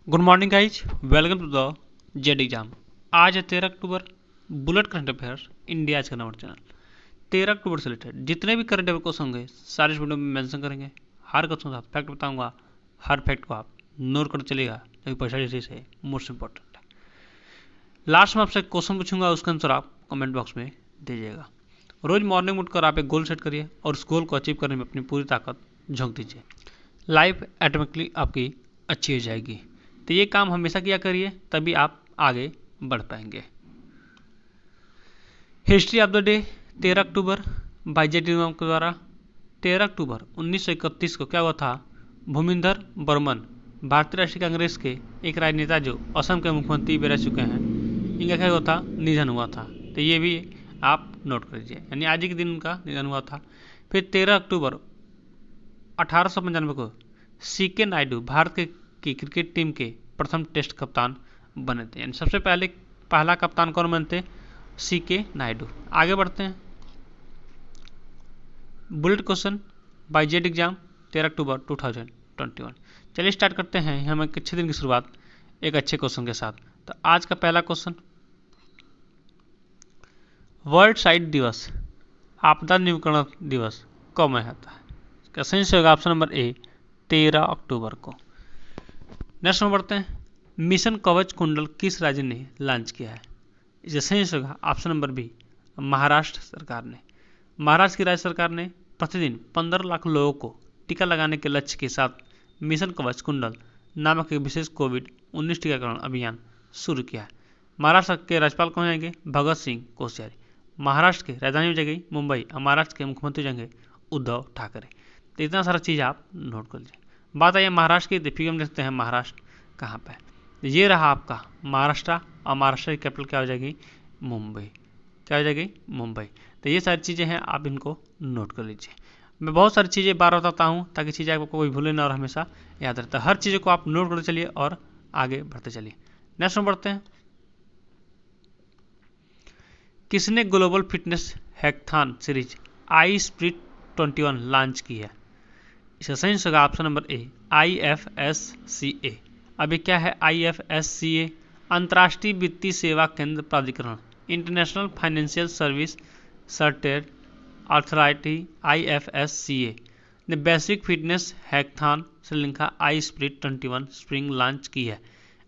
Good morning guys, welcome to the Z exam. आज है 13 अक्टूबर। बुलेट करंट अफेयर्स इंडिया आज का नंबर चैनल 13 अक्टूबर से रिलेटेड जितने भी करंट अफेयर क्वेश्चन होंगे सारे इस वीडियो में मेंशन करेंगे। हर क्वेश्चन का फैक्ट बताऊंगा, हर फैक्ट को आप नोट कर चलेगा क्योंकि पर्सनैलिटी से मोस्ट इंपॉर्टेंट है। लास्ट में आपसे क्वेश्चन पूछूंगा, उसका आंसर आप कमेंट बॉक्स में दीजिएगा। रोज मॉर्निंग में उठकर आप एक गोल सेट करिए और उस गोल को अचीव करने में अपनी पूरी ताकत झोंक दीजिए। लाइफ ऑटोमेटिकली आपकी अच्छी हो जाएगी। तो ये काम हमेशा किया करिए, तभी आप आगे बढ़ पाएंगे। History of the day 13 October by JD के द्वारा। 13 अक्टूबर 1931 को क्या हुआ था? भूमिंदर बर्मन भारतीय राष्ट्रीय कांग्रेस के एक राजनेता जो असम के मुख्यमंत्री भी रह चुके हैं, इनका क्या हुआ था? निधन हुआ था। तो ये भी आप नोट कर लीजिए, यानी आज के दिन उनका निधन हुआ था। फिर 13 अक्टूबर 1895 को सीके नायडू भारत की क्रिकेट टीम के प्रथम टेस्ट कप्तान बने थे, यानी सबसे पहला कप्तान कौन बनते? सीके नायडू। आगे बढ़ते हैं। Bullet question by Z exam 13 अक्टूबर 2021। चलिए स्टार्ट करते हैं हम एक अच्छे दिन की शुरुआत एक अच्छे क्वेश्चन के साथ। तो आज का पहला क्वेश्चन, वर्ल्ड साइट दिवस, आपदा निवारण दिवस कब मनाता है? इसका सही से होगा ऑप्शन नंबर ए 13 अक्टूबर को। नेक्स्ट में बढ़ते हैं। मिशन कवच कुंडल किस राज्य ने लॉन्च किया है? इसका सही होगा ऑप्शन नंबर बी महाराष्ट्र सरकार ने। महाराष्ट्र की राज्य सरकार ने प्रतिदिन 15 लाख लोगों को टीका लगाने के लक्ष्य के साथ मिशन कवच कुंडल नामक एक विशेष कोविड-19 टीकाकरण अभियान शुरू किया है। महाराष्ट्र के राज्यपाल कौन जाएंगे? भगत सिंह कोश्यारी। महाराष्ट्र की राजधानी हो जाएगी मुंबई और महाराष्ट्र के मुख्यमंत्री जाएंगे उद्धव ठाकरे। तो इतना सारा चीज़ आप नोट कर लीजिए। बात आई महाराष्ट्र की, फिगर में देखते हैं महाराष्ट्र कहाँ पे है। ये रहा आपका महाराष्ट्र और महाराष्ट्र की कैपिटल क्या हो जाएगी? मुंबई। क्या हो जाएगी? मुंबई। तो ये सारी चीज़ें हैं, आप इनको नोट कर लीजिए। मैं बहुत सारी चीज़ें बार बताता हूँ ताकि चीज़ें आपको कोई भूले ना और हमेशा याद रहता है। हर चीज़ को आप नोट करते चलिए और आगे बढ़ते चलिए। नेक्स्ट में बढ़ते हैं। किसने ग्लोबल फिटनेस हैकाथॉन सीरीज आई स्प्रिट 21 लॉन्च की है? इसका सही होगा ऑप्शन नंबर ए IFSCA। अभी क्या है IFSCA? अंतर्राष्ट्रीय वित्तीय सेवा केंद्र प्राधिकरण, international financial service sorted authority IFSCA ने वैश्विक फिटनेस हैकाथॉन श्रीलंका आई स्प्रिट 21 स्प्रिंग लॉन्च की है।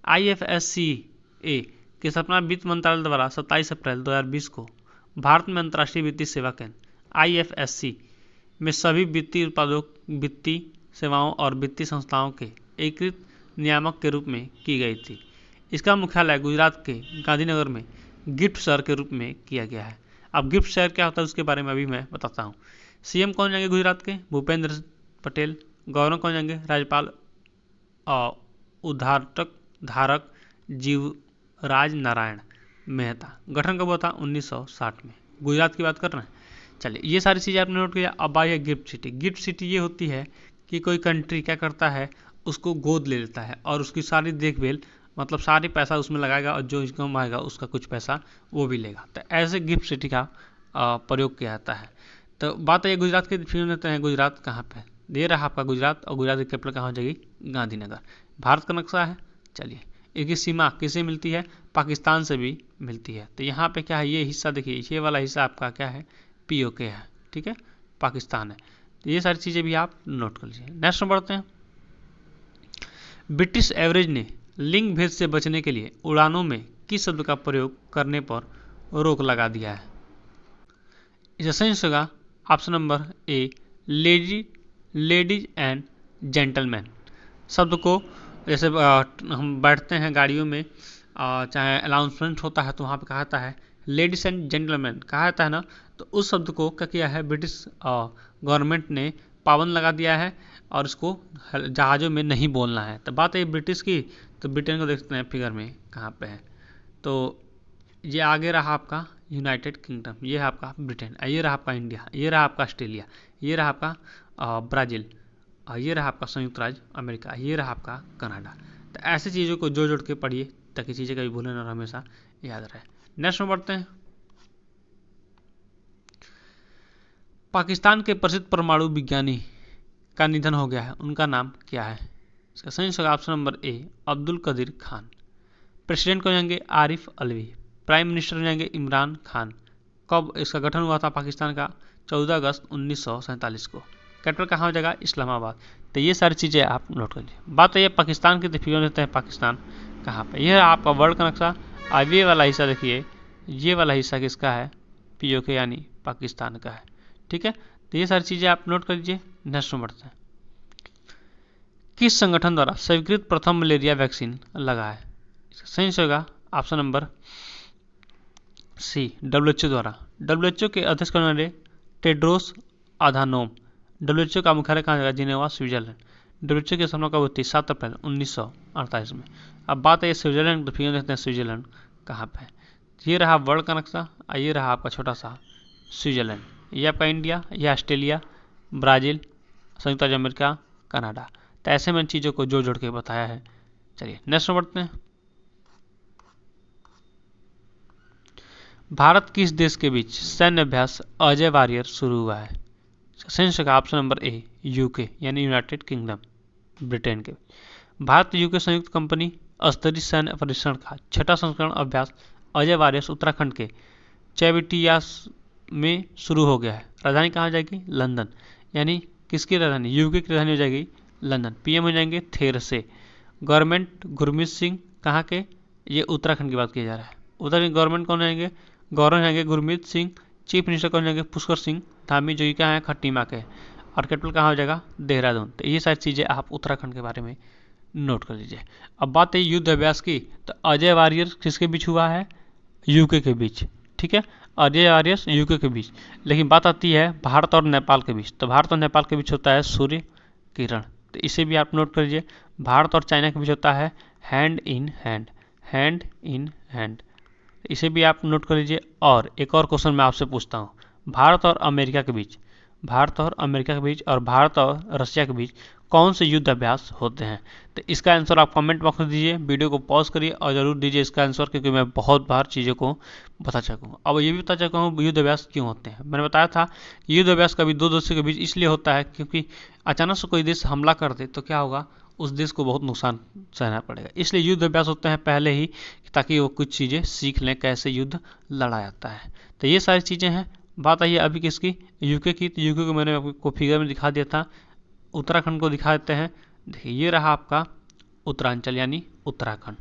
IFSCA की स्थापना वित्त मंत्रालय द्वारा 27 अप्रैल 2020 को भारत में अंतर्राष्ट्रीय वित्तीय सेवा केंद्र IFSC में सभी वित्तीय उत्पादों, वित्तीय सेवाओं और वित्तीय संस्थाओं के एकीकृत नियामक के रूप में की गई थी। इसका मुख्यालय गुजरात के गांधीनगर में गिफ्ट शहर के रूप में किया गया है। अब गिफ्ट शहर क्या होता है उसके बारे में अभी मैं बताता हूँ। CM कौन जाएंगे गुजरात के? भूपेंद्र पटेल। गवर्नर कौन जाएंगे? राज्यपाल उद्धारक धारक जीवराज नारायण मेहता। गठन कब हुआ था? 1960 में। गुजरात की बात कर रहे हैं। चलिए ये सारी चीज़ें आपने नोट किया। अब आई है गिफ्ट सिटी। गिफ्ट सिटी ये होती है कि कोई कंट्री क्या करता है, उसको गोद ले लेता है और उसकी सारी देखभाल, मतलब सारी पैसा उसमें लगाएगा और जो इनकम आएगा उसका कुछ पैसा वो भी लेगा। तो ऐसे गिफ्ट सिटी का प्रयोग किया जाता है। तो बात है गुजरात के, फिर लेते हैं गुजरात कहाँ पे? ये रहा आपका गुजरात और गुजरात की कैपिटल कहाँ हो जाएगी? गांधीनगर। भारत का नक्शा है। चलिए इसकी सीमा किससे मिलती है? पाकिस्तान से भी मिलती है। तो यहाँ पे क्या है? ये हिस्सा देखिए, ये वाला हिस्सा आपका क्या है? POK है, ठीक है, पाकिस्तान है। तो ये सारी चीज़ें भी आप नोट कर लीजिए। नेक्स्ट में बढ़ते हैं। ब्रिटिश एवरेज ने लिंग भेद से बचने के लिए उड़ानों में किस शब्द का प्रयोग करने पर रोक लगा दिया है? इसका सही होगा option number A ladies and gentleman. शब्द को जैसे हम बैठते हैं गाड़ियों में, चाहे अनाउंसमेंट होता है तो वहाँ पे कहा जाता है लेडीज एंड जेंटलमैन कहा जाता है ना। तो उस शब्द को क्या किया है? ब्रिटिश गवर्नमेंट ने पाबंद लगा दिया है और इसको जहाज़ों में नहीं बोलना है। तो बात है ब्रिटिश की, तो ब्रिटेन को देखते हैं फिगर में कहाँ पे है। तो ये आगे रहा आपका यूनाइटेड किंगडम, ये है आपका ब्रिटेन, ये रहा आपका इंडिया, ये रहा आपका ऑस्ट्रेलिया, ये रहा आपका ब्राज़ील, ये रहा आपका संयुक्त राज्य अमेरिका, ये रहा आपका कनाडा। तो ऐसी चीज़ों को जोड़ जोड़ के पढ़िए ताकि चीज़ें कभी भूलें और हमेशा याद रहे। नेक्स्ट में बढ़ते हैं। पाकिस्तान के प्रसिद्ध परमाणु विज्ञानी का निधन हो गया है, उनका नाम क्या है? इसका सही होगा option number A Abdul Qadeer Khan. President कौन जाएंगे? आरिफ अलवी। प्राइम मिनिस्टर हो जाएंगे इमरान खान। कब इसका गठन हुआ था पाकिस्तान का? 14 अगस्त 1947 को। कैपिटल कहाँ हो जाएगा? इस्लामाबाद। तो ये सारी चीज़ें आप नोट कर लीजिए। बात है ये पाकिस्तान की फिगर देते हैं पाकिस्तान कहाँ पे। यह आपका वर्ल्ड का नक्शा। अब ये वाला हिस्सा देखिए, ये वाला हिस्सा किसका है? POK यानी पाकिस्तान का है। ठीक है, तो ये सारी चीज़ें आप नोट कर लीजिए। नेक्स्ट में बढ़ते हैं। किस संगठन द्वारा स्वीकृत प्रथम मलेरिया वैक्सीन लगा है? सही होगा ऑप्शन नंबर सी WHO द्वारा। WHO के अध्यक्ष कौन है? Tedros Adhanom. WHO का मुख्यालय कहाँ जगह? Geneva, Switzerland. WHO की स्थापना कब हुई थी? 7 अप्रैल 1948 में। अब बात है स्विट्जरलैंड, तो फिगर देखते हैं स्विट्जरलैंड कहाँ पे है। ये रहा वर्ल्ड का नक्शा, ये रहा आपका छोटा सा स्विट्जरलैंड। ये आपका इंडिया, ये ऑस्ट्रेलिया, ब्राज़ील, संयुक्त राज्य अमेरिका, कनाडा। तो ऐसे में चीज़ों को जोड़ जोड़ के बताया है। चलिए नेक्स्ट बढ़ते हैं। भारत किस देश के बीच सैन्य अभ्यास अजय वारियर शुरू हुआ है? सही का ऑप्शन नंबर ए UK यानी यूनाइटेड किंगडम, ब्रिटेन के। भारत UK संयुक्त कंपनी स्तरीय सैन्य परीक्षण का 6ठा संस्करण अभ्यास अजय वारियर उत्तराखंड के चैविटियास में शुरू हो गया है। राजधानी कहाँ जाएगी? लंदन। यानी किसकी राजधानी? UK की राजधानी हो जाएगी लंदन। PM हो जाएंगे थेरसे। गवर्नमेंट गुरमीत सिंह कहाँ के? ये उत्तराखंड की बात किया जा रहा है। उत्तराखंड गवर्नमेंट कौन रहेंगे? गवर्नर रहेंगे गुरमीत सिंह। चीफ मिनिस्टर कौन रहेंगे? पुष्कर सिंह धामी, जो कि क्या है? खट्टीमा के। और कैपिटल कहाँ हो जाएगा? देहरादून। तो ये सारी चीज़ें आप उत्तराखंड के बारे में नोट कर लीजिए। अब बात है युद्ध अभ्यास की, तो अजय वारियर किसके बीच हुआ है? UK के बीच। ठीक है, अजय वारियर UK के बीच। लेकिन बात आती है भारत और नेपाल के बीच, तो भारत और नेपाल के बीच होता है सूर्य किरण। तो इसे भी आप नोट कर लीजिए। भारत और चाइना के बीच होता है hand in hand, hand in hand. इसे भी आप नोट कर लीजिए। और एक और क्वेश्चन मैं आपसे पूछता हूँ, भारत और अमेरिका के बीच, भारत और अमेरिका के बीच और भारत और रशिया के बीच कौन से युद्ध अभ्यास होते हैं? तो इसका आंसर आप कमेंट बॉक्स में दीजिए, वीडियो को पॉज करिए और ज़रूर दीजिए इसका आंसर, क्योंकि मैं बहुत बार चीज़ों को बता चुका हूँ। अब ये भी बता चुका हूँ युद्ध अभ्यास क्यों होते हैं। मैंने बताया था कि युद्ध अभ्यास कभी दो देशों के बीच इसलिए होता है क्योंकि अचानक से कोई देश हमला कर दे तो क्या होगा? उस देश को बहुत नुकसान सहना पड़ेगा। इसलिए युद्ध अभ्यास होते हैं पहले ही, ताकि वो कुछ चीज़ें सीख लें कैसे युद्ध लड़ा जाता है। तो ये सारी चीज़ें हैं। बात आई है अभी किसकी? UK की। तो UK को मैंने आपको फिगर में दिखा दिया था। उत्तराखंड को दिखा देते हैं। देखिए ये रहा आपका उत्तरांचल यानी उत्तराखंड।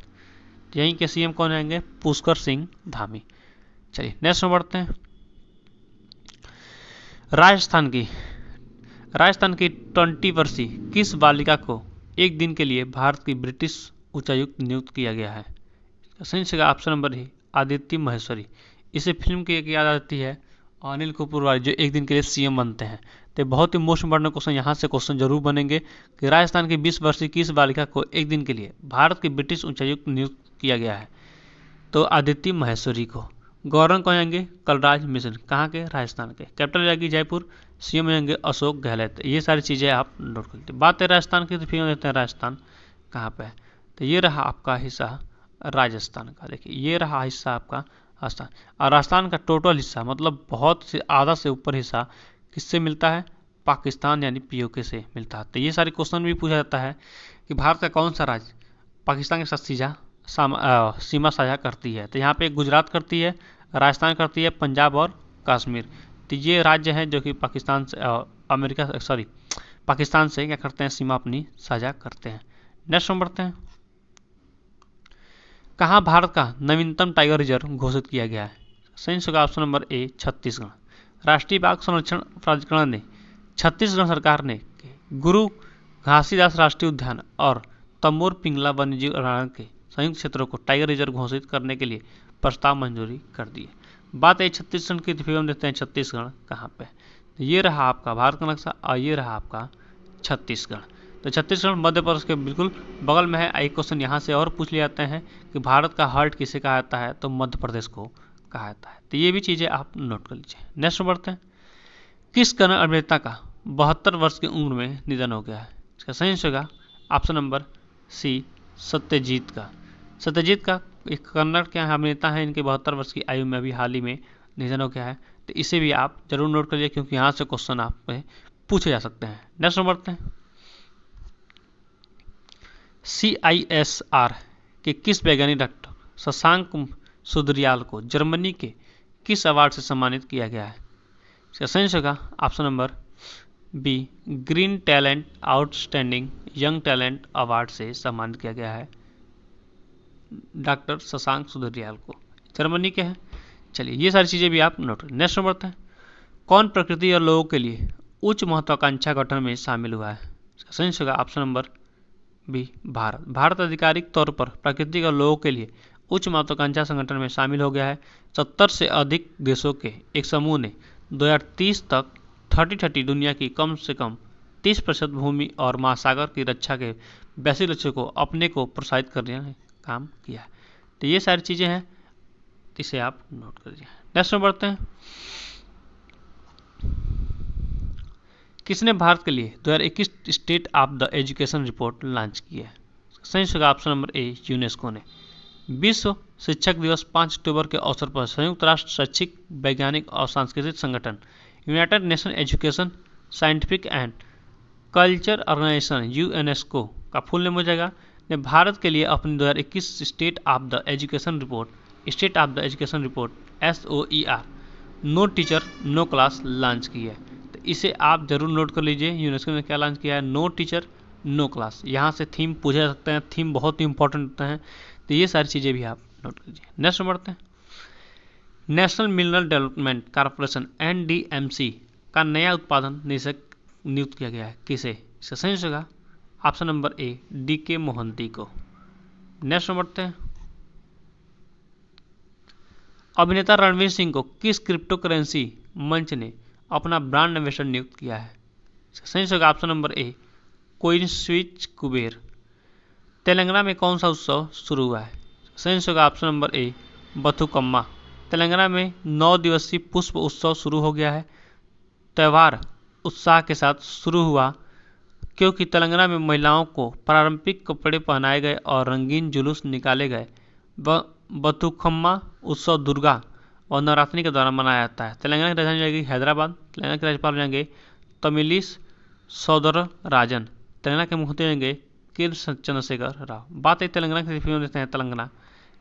यहीं के CM कौन रहेंगे? पुष्कर सिंह धामी। चलिए नेक्स्ट में बढ़ते हैं। राजस्थान की 20 वर्षीय किस बालिका को एक दिन के लिए भारत की ब्रिटिश उच्चायुक्त नियुक्त किया गया है? सही से ऑप्शन नंबर है आदित्य महेश्वरी। इसे फिल्म की याद आती है अनिल कपूर वाली, जो एक दिन के लिए CM बनते हैं। तो बहुत ही मोस्ट इम्पोर्टेंट क्वेश्चन यहाँ से क्वेश्चन जरूर बनेंगे कि राजस्थान की 20 वर्षीय किस बालिका को एक दिन के लिए भारत की ब्रिटिश उच्चायुक्त नियुक्त किया गया है? तो आदित्य महेश्वरी को। गवर्नर कौन आएंगे? कलराज मिश्र। कहाँ के? राजस्थान के। कैपिटल जाएगी जयपुर। CM आएंगे अशोक गहलोत। ये सारी चीज़ें आप नोट कर लीजिए। बात है राजस्थान की, तो फिर देते हैं राजस्थान कहाँ पे है। तो ये रहा आपका हिस्सा राजस्थान का। देखिए ये रहा हिस्सा आपका राजस्थान। और राजस्थान का टोटल हिस्सा मतलब बहुत से आधा से ऊपर हिस्सा किससे मिलता है? पाकिस्तान यानी POK से मिलता है। तो ये सारे क्वेश्चन भी पूछा जाता है कि भारत का कौन सा राज्य पाकिस्तान के साथ सीमा साझा करती है? तो यहाँ पे गुजरात करती है, राजस्थान करती है, पंजाब और कश्मीर। तो ये राज्य हैं जो कि पाकिस्तान से पाकिस्तान से क्या करते हैं? सीमा अपनी साझा करते हैं। नेक्स्ट में बढ़ते हैं। कहाँ भारत का नवीनतम टाइगर रिजर्व घोषित किया गया है? सही का ऑप्शन नंबर ए छत्तीसगढ़। राष्ट्रीय बाघ संरक्षण प्राधिकरण ने छत्तीसगढ़ सरकार ने गुरु घासीदास राष्ट्रीय उद्यान और तमोर पिंगला वन्यजीव अभयारण्य के संयुक्त क्षेत्रों को टाइगर रिजर्व घोषित करने के लिए प्रस्ताव मंजूरी कर दी है। बात है छत्तीसगढ़ की, फिल्म देखते हैं छत्तीसगढ़ कहाँ पे। ये रहा आपका भारत का नक्शा और ये रहा आपका छत्तीसगढ़। तो छत्तीसगढ़ मध्य प्रदेश के बिल्कुल बगल में है। एक क्वेश्चन यहाँ से और पूछ लिया जाते हैं कि भारत का हार्ट किसे कहा जाता है? तो मध्य प्रदेश को कहा जाता है। तो ये भी चीज़ें आप नोट कर लीजिए। नेक्स्ट बढ़ते हैं। किस कन्नड़ अभिनेता का 72 वर्ष की उम्र में निधन हो गया है? इसका सही होगा ऑप्शन नंबर सी सत्यजीत का। सत्यजीत का एक कन्नड़ के अभिनेता है, इनके 72 वर्ष की आयु में अभी हाल ही में निधन हो गया है। तो इसे भी आप जरूर नोट करिए, क्योंकि यहाँ से क्वेश्चन आप पे पूछे जा सकते हैं। नेक्स्ट बढ़ते हैं। CISR के किस वैज्ञानिक डॉक्टर शशांक सुद्रियाल को जर्मनी के किस अवार्ड से सम्मानित किया गया है? इसका सही होगा option number B, green talent outstanding young talent award से सम्मानित किया गया है डॉक्टर शशांक सुद्रियाल को, जर्मनी के हैं। चलिए ये सारी चीज़ें भी आप नोट करें। नेक्स्ट नंबर बढ़ते हैं। कौन प्रकृति और लोगों के लिए उच्च महत्वाकांक्षा गठन में शामिल हुआ है? इसका सही होगा option number B, Bharat. Bharat आधिकारिक तौर पर प्रकृति और लोगों के लिए उच्च महत्वाकांक्षा संगठन में शामिल हो गया है। 70 से अधिक देशों के एक समूह ने 2030 तक 30 दुनिया की कम से कम 30% भूमि और महासागर की रक्षा के वैश्विक लक्ष्य को अपने को प्रोत्साहित करने में काम किया है। तो ये सारी चीज़ें हैं, इसे आप नोट कर लीजिए। नेक्स्ट में बढ़ते हैं। किसने भारत के लिए 2021 state of the education report launch की है? सही होगा ऑप्शन नंबर ए, यूनेस्को ने। विश्व शिक्षक दिवस 5 अक्टूबर के अवसर पर संयुक्त राष्ट्र शैक्षिक वैज्ञानिक और सांस्कृतिक संगठन United Nation education scientific and culture organisation UNESCO का फुल नेम हो जाएगा, ने भारत के लिए अपनी 2021 state of the education report SOER no teacher no class launch की है। तो इसे आप जरूर नोट कर लीजिए। यूनेस्को ने क्या लॉन्च किया है? No teacher no class. यहाँ से थीम पूछे जा सकते हैं, थीम बहुत ही इंपॉर्टेंट होते हैं, तो ये सारी चीज़ें भी आप नोट कीजिए। नेक्स्ट बढ़ते हैं। National mineral development corporation NDMC का नया उत्पादन निदेशक नियुक्त किया गया है, किसे? इसका सही होगा ऑप्शन नंबर ए, DK मोहंती को। नेक्स्ट बढ़ते हैं। अभिनेता रणवीर सिंह को किस क्रिप्टो करेंसी मंच ने अपना ब्रांड एम्बेसडर नियुक्त किया है? सही होगा option number A, CoinSwitch Kuber. Telangana में कौन सा उत्सव शुरू हुआ है? सही होगा option number A, Bathukamma. Telangana में 9 दिवसीय पुष्प उत्सव शुरू हो गया है। त्यौहार उत्साह के साथ शुरू हुआ क्योंकि तेलंगाना में महिलाओं को पारंपरिक कपड़े पहनाए गए और रंगीन जुलूस निकाले गए। बथुकम्मा उत्सव दुर्गा और नवरात्रि के दौरान मनाया जाता है। तेलंगाना की राजधानी जाएगी हैदराबाद। तेलंगाना के राज्यपाल जाएंगे तमिलिस सौंदरराजन। तेलंगाना के मुख्यमंत्री जाएंगे के चंद्रशेखर राव। बात है तेलंगाना की फिल्म देते हैं, तेलंगाना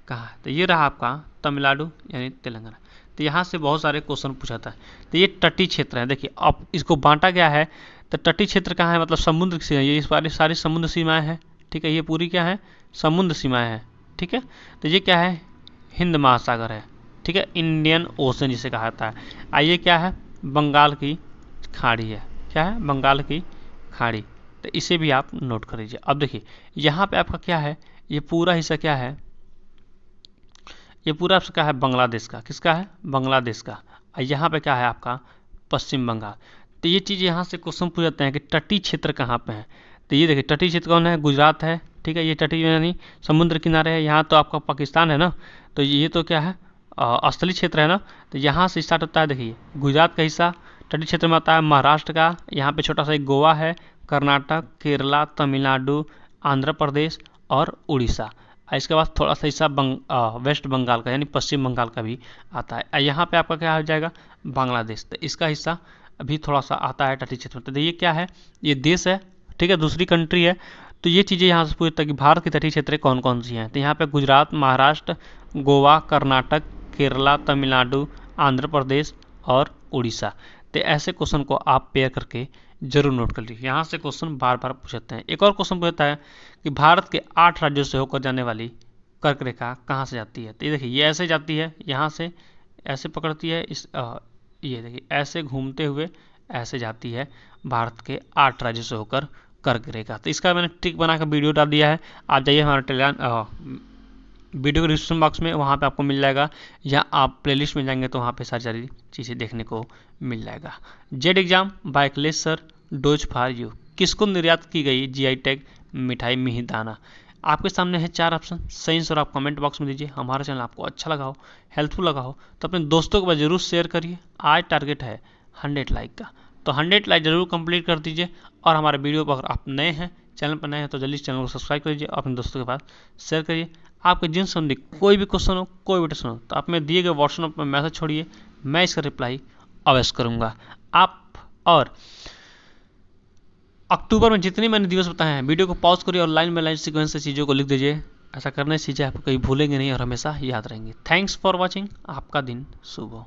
कहाँ है? तो ये रहा आपका तमिलनाडु यानी तेलंगाना। तो यहाँ से बहुत सारे क्वेश्चन पूछा था। तो ये तटीय क्षेत्र है। देखिए अब इसको बांटा गया है, तो तटीय क्षेत्र कहाँ है? मतलब समुद्र की सीमा, ये इस बार सारी समुद्र सीमाएं हैं, ठीक है। ये पूरी क्या है? समुद्र सीमाएं हैं, ठीक है। तो ये क्या है? हिंद महासागर है, ठीक है, इंडियन ओशन जिसे कहा जाता है। आइए क्या है? बंगाल की खाड़ी है। क्या है? बंगाल की खाड़ी। तो इसे भी आप नोट कर लीजिए। अब देखिए यहाँ पे आपका क्या है? ये पूरा हिस्सा क्या है? ये पूरा आपका क्या है? बांग्लादेश का। किसका है? बांग्लादेश का। यहाँ पे क्या है आपका? पश्चिम बंगाल। तो ये चीज़ यहाँ से क्वेश्चन पूछ जाते हैं कि तटीय क्षेत्र कहाँ पे है। तो ये देखिए तटीय क्षेत्र कौन है? गुजरात है, ठीक है। ये तटीय यानी समुद्र किनारे है। यहाँ तो आपका पाकिस्तान है ना, तो ये तो क्या है? स्थलीय क्षेत्र है ना। तो यहाँ से स्टार्ट होता है, देखिए गुजरात का हिस्सा तटीय क्षेत्र में आता है, महाराष्ट्र का, यहाँ पे छोटा सा एक गोवा है, कर्नाटक, केरला, तमिलनाडु, आंध्र प्रदेश और उड़ीसा। इसके बाद थोड़ा सा हिस्सा वेस्ट बंगाल का यानी पश्चिम बंगाल का भी आता है। यहाँ पे आपका क्या हो जाएगा? बांग्लादेश। तो इसका हिस्सा अभी थोड़ा सा आता है तटीय क्षेत्र में। तो ये क्या है? ये देश है, ठीक है, दूसरी कंट्री है। तो ये चीज़ें यहाँ से पूछता है कि भारत की तटीय क्षेत्र कौन कौन सी हैं। तो यहाँ पे गुजरात, महाराष्ट्र, गोवा, कर्नाटक, केरला, तमिलनाडु, आंध्र प्रदेश और उड़ीसा। तो ऐसे क्वेश्चन को आप पेयर करके जरूर नोट कर लीजिए। यहाँ से क्वेश्चन बार बार पूछते हैं। एक और क्वेश्चन पूछता है कि भारत के 8 राज्यों से होकर जाने वाली कर्क रेखा कहाँ से जाती है? तो ये देखिए ये ऐसे जाती है, यहाँ से ऐसे पकड़ती है, ये देखिए ऐसे घूमते हुए ऐसे जाती है भारत के 8 राज्यों से होकर कर्क रेखा। तो इसका मैंने ट्रिक बनाकर वीडियो डाल दिया है, आप जाइए हमारे टेलीग्राम वीडियो के डिस्क्रिप्शन बॉक्स में, वहाँ पे आपको मिल जाएगा, या आप प्लेलिस्ट में जाएंगे तो वहाँ पे सारी चीज़ें देखने को मिल जाएगा। Z exam by Akhilesh sir, dose for you. किसको निर्यात की गई GI टैग मिठाई मिहिदाना? आपके सामने है 4 ऑप्शन, सही आंसर आप कमेंट बॉक्स में दीजिए। हमारा चैनल आपको अच्छा लगा हो, हेल्पफुल लगा हो तो अपने दोस्तों के पास जरूर शेयर करिए। आज टारगेट है 100 लाइक का, तो 100 लाइक जरूर कंप्लीट कर दीजिए। और हमारे वीडियो पर आप नए हैं, चैनल पर नए हैं, तो जल्दी चैनल को सब्सक्राइब करिए और अपने दोस्तों के पास शेयर करिए। आपके जिन संबंधी कोई भी क्वेश्चन हो, कोई भी प्रश्न हो, तो आप में दिए गए व्हाट्सएप पर मैसेज छोड़िए, मैं इसका रिप्लाई अवश्य करूँगा। आप और अक्टूबर में जितने मैंने दिवस बताए हैं वीडियो को पॉज करिए और लाइन बाय लाइन सीक्वेंस से चीज़ों को लिख दीजिए। ऐसा करने से चीज़ें आपको कहीं भूलेंगे नहीं और हमेशा याद रहेंगी। Thanks for watching. आपका दिन शुभ हो।